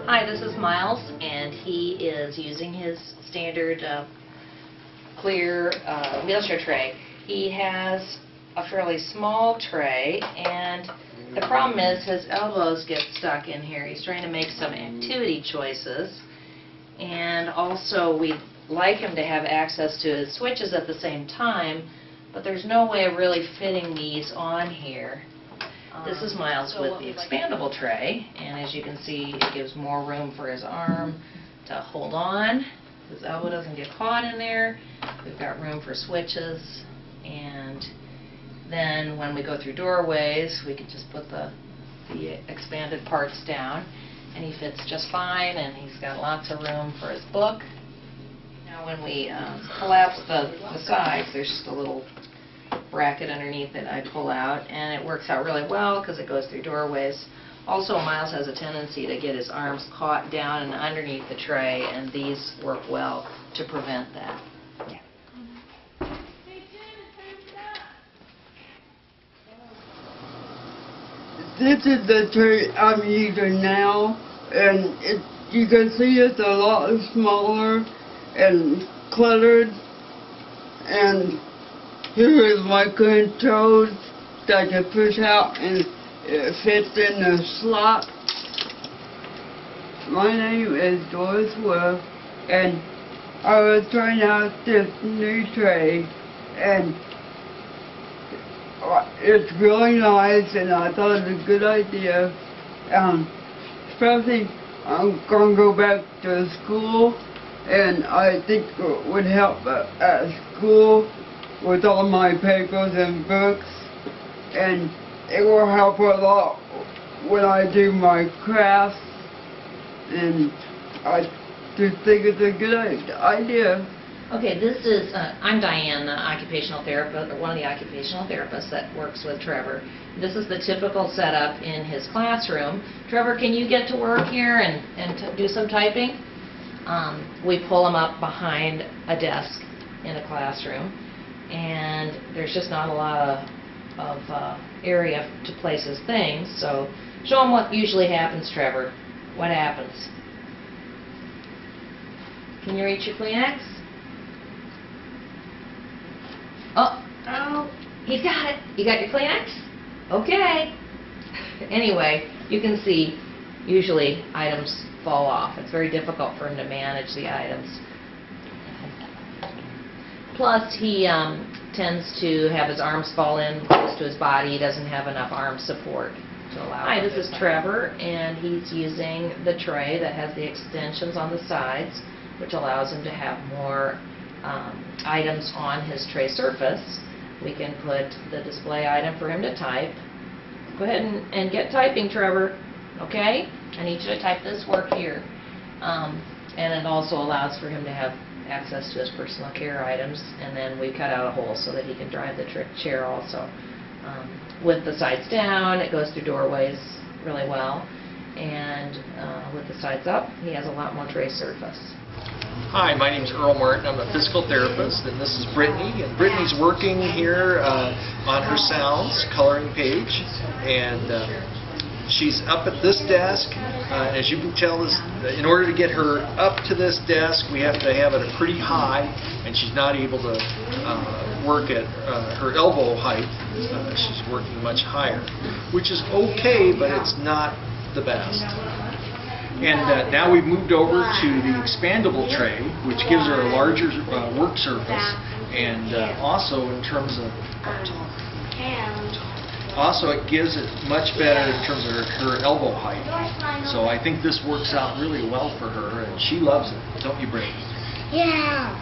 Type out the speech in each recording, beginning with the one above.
Hi, this is Miles, and he is using his standard clear wheelchair tray. He has a fairly small tray, and the problem is his elbows get stuck in here. He's trying to make some activity choices, and also we'd like him to have access to his switches at the same time, but there's no way of really fitting these on here. This is Miles with the expandable tray, and as you can see, it gives more room for his arm to hold on. His elbow doesn't get caught in there. We've got room for switches, and then when we go through doorways, we can just put the expanded parts down, and he fits just fine, and he's got lots of room for his book. Now when we collapse the sides, there's just a little bracket underneath that I pull out, and it works out really well because it goes through doorways. Also, Miles has a tendency to get his arms caught down and underneath the tray, and these work well to prevent that. This is the tray I'm using now, and you can see it's a lot smaller and cluttered, and here is my controls that I can push out and it fits in the slot. My name is Doris Wolf, and I was trying out this new tray, and it's really nice, and I thought it was a good idea. Especially I'm going to go back to school, and I think it would help at school with all my papers and books, and it will help a lot when I do my crafts, and I just think it's a good idea. Okay, this is, I'm Diane, the occupational therapist, one of the occupational therapists that works with Trevor. This is the typical setup in his classroom. Trevor, can you get to work here and do some typing? We pull him up behind a desk in a classroom, and there's just not a lot of area to place his things, so show him what usually happens, Trevor. What happens? Can you reach your Kleenex? Oh, he's got it. You got your Kleenex? Okay. Anyway, you can see usually items fall off. It's very difficult for him to manage the items. Plus, he tends to have his arms fall in close to his body. He doesn't have enough arm support to allow. Hi, this is Trevor, and he's using the tray that has the extensions on the sides, which allows him to have more items on his tray surface. We can put the display item for him to type. Go ahead and get typing, Trevor. Okay? I need you to type this word here. And it also allows for him to have access to his personal care items, and then we cut out a hole so that he can drive the chair also. With the sides down, it goes through doorways really well, and with the sides up, he has a lot more tray surface. Hi, my name is Earl Martin. I'm a physical therapist, and this is Brittany. And Brittany's working here on her sounds coloring page, and she's up at this desk. As you can tell, in order to get her up to this desk, we have to have it pretty high, and she's not able to work at her elbow height. She's working much higher, which is okay, but it's not the best. And now we've moved over to the expandable tray, which gives her a larger work surface, and also in terms of it gives it much better in terms of her elbow height. So I think this works out really well for her, and she loves it. Don't you, Brittany? Yeah.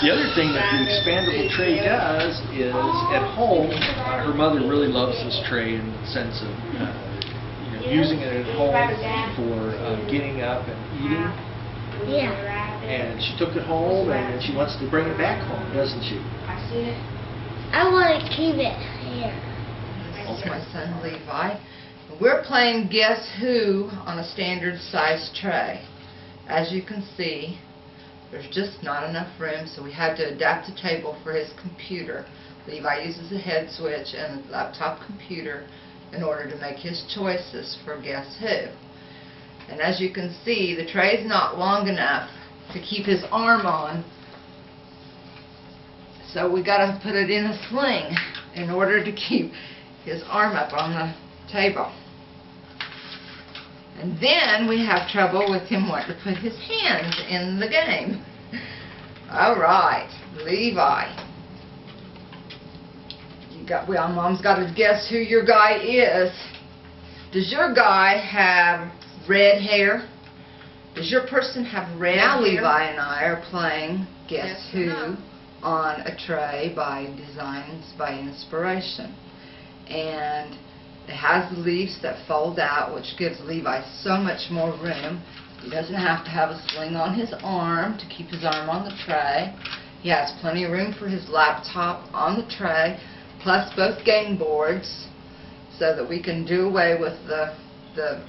The other thing that the expandable tray does is, at home, her mother really loves this tray in the sense of using it at home for getting up and eating. Yeah. And she took it home, and she wants to bring it back home, doesn't she? I want to keep it here. This is my son Levi. We're playing Guess Who on a standard size tray. As you can see, there's just not enough room, so we had to adapt a table for his computer. Levi uses a head switch and a laptop computer in order to make his choices for Guess Who. And as you can see, the tray is not long enough to keep his arm on, so we got to put it in a sling in order to keep his arm up on the table. And then we have trouble with him wanting to put his hands in the game. All right, Levi. Well, Mom's got to guess who your guy is. Does your guy have red hair? Does your person have red hair? Now Levi and I are playing Guess Who on a tray by Designs by Inspiration. And it has the leaves that fold out, which gives Levi so much more room. He doesn't have to have a sling on his arm to keep his arm on the tray. He has plenty of room for his laptop on the tray, plus both game boards, so that we can do away with the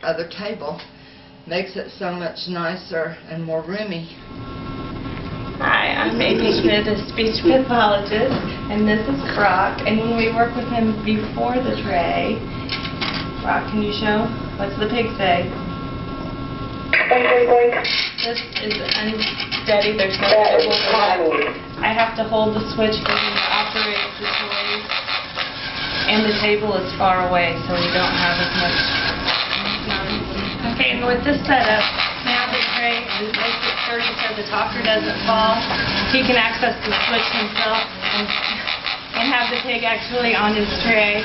other table. Makes it so much nicer and more roomy. Hi, I'm Amy Schmidt, a speech pathologist, and this is Brock. And when we work with him before the tray, Brock, can you show? What's the pig say? This is unsteady. There's no way to hold it. I have to hold the switch for him to operate the toys, and the table is far away, so we don't have as much. Okay, and with this setup, now the tray is nice and sturdy so the talker doesn't fall. He can access the switch himself and have the pig actually on his tray.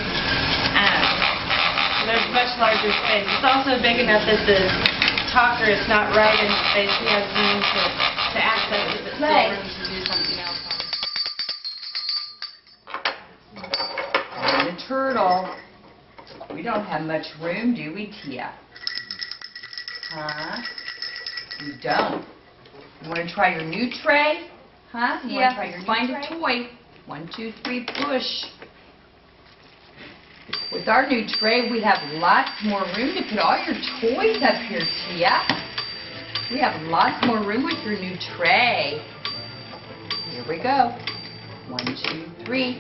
There's much larger space. It's also big enough that the talker is not right in space. He has room to access it, but still room to do something else on. And the turtle. We don't have much room, do we, Tia? Huh? You don't. You want to try your new tray? Huh? You want to try your new find tray? A toy. 1, 2, 3, push. With our new tray, we have lots more room to put all your toys up here, Tia. We have lots more room with your new tray. Here we go. 1, 2, 3.